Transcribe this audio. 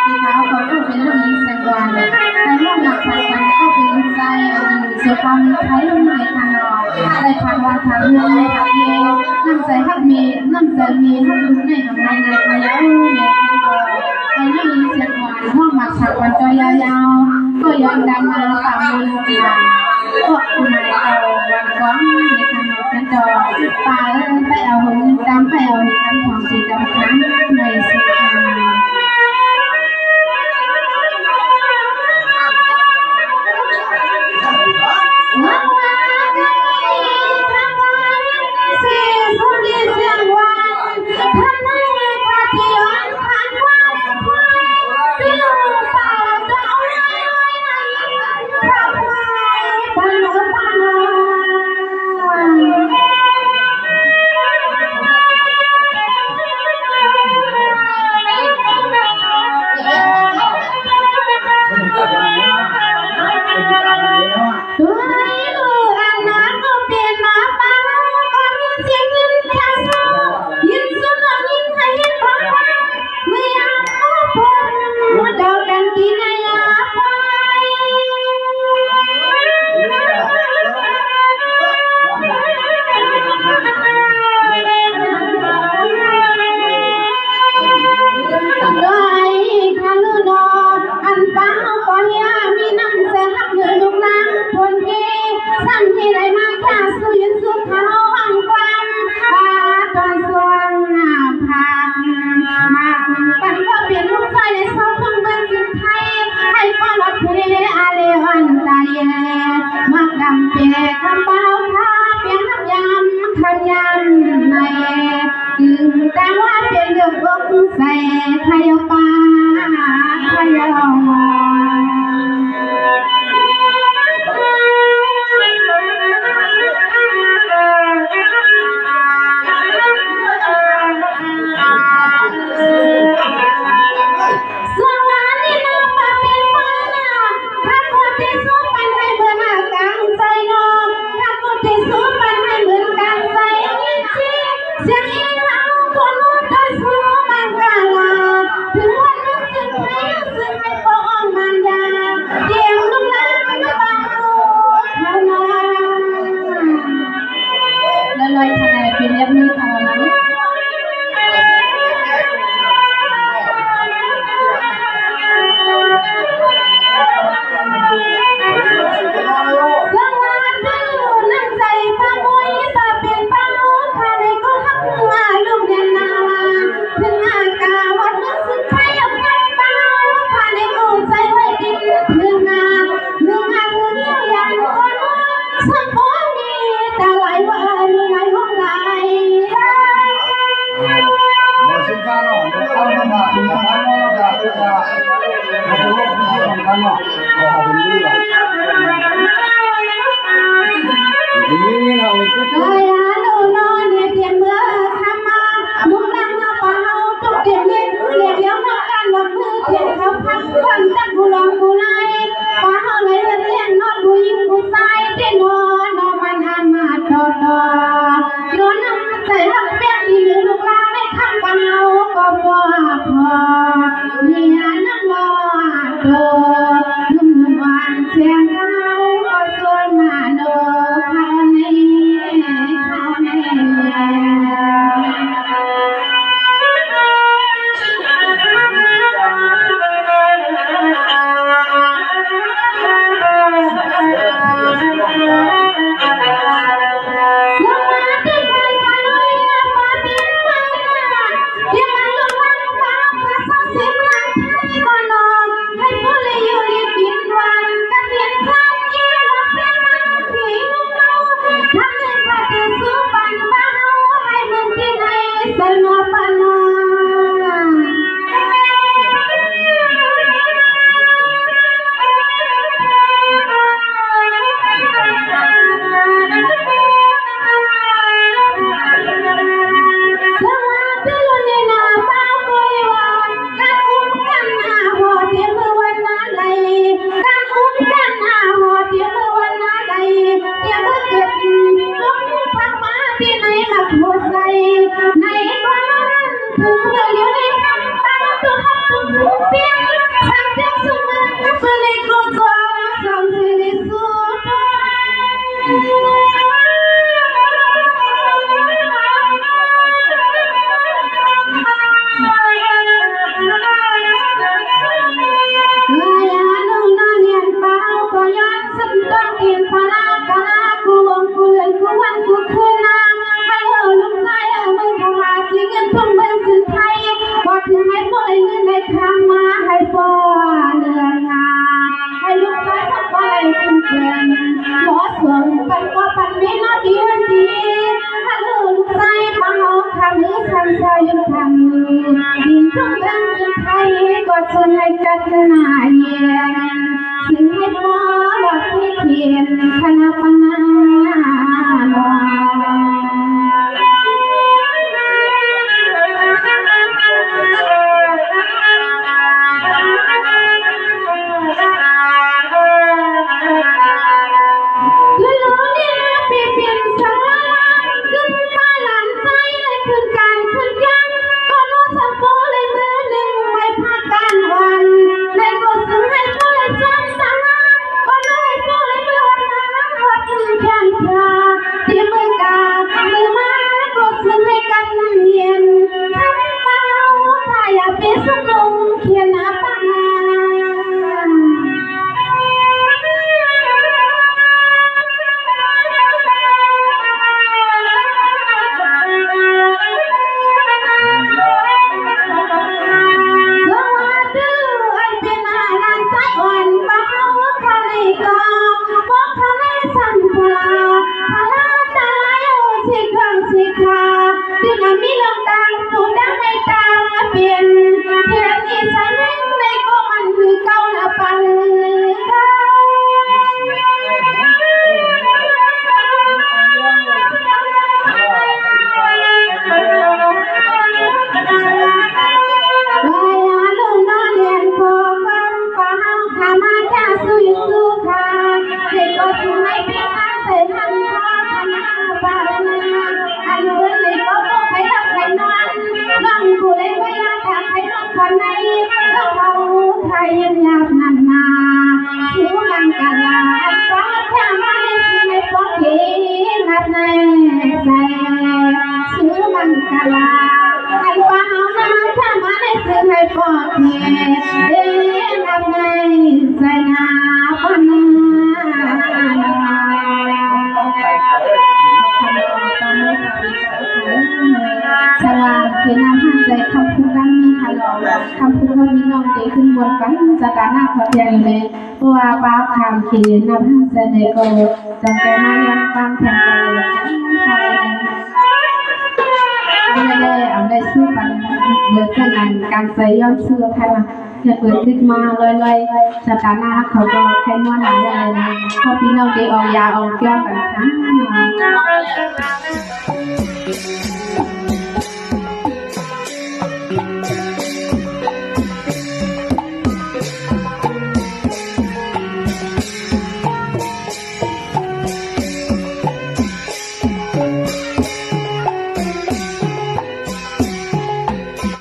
ปีขาวเขาก็เป็นลูกหญิงแสงวันในห้องหลักพันกันก็เป็นลูกใจสุดความไทยลูกในทางนอกได้ผ่านวันทางเมืองในทางเดียวน้ำใจฮักเมย์น้ำใจเมย์ฮักลูกในทำไมในพายาในแคนโดในลูกหญิงแสงวันห้องหมักฉากวันจอยยาวๆก็ย้อนดังมาตามมือลูกหลานก็คุณนายเอาวันก้อนในทางนอกแคนโดป่าไปเอาหุ่นดำไปเอาหุ่นดำของสีดำครั้งในสุดท้ายใส่ไทยป่าไทยนุ่มนวล คำพูดว่ามีน้องเด็กขึ้นบนฟังจากการหน้าขอเพียงเลยเพราะว่าป้าคำเขียนนับห้าเซนเดโกจำแกมายันฟังแทนกันเลยเอาได้ซื้อปันเบอร์เส้นนั้นการใส่ย้อนเสื้อใครมาจะเปิดขึ้นมาลอยๆจากการหน้าเขาก็แค่นวดหนาเลยนะพอพี่น้องเด็กออกยาออกแก้วกันค่ะ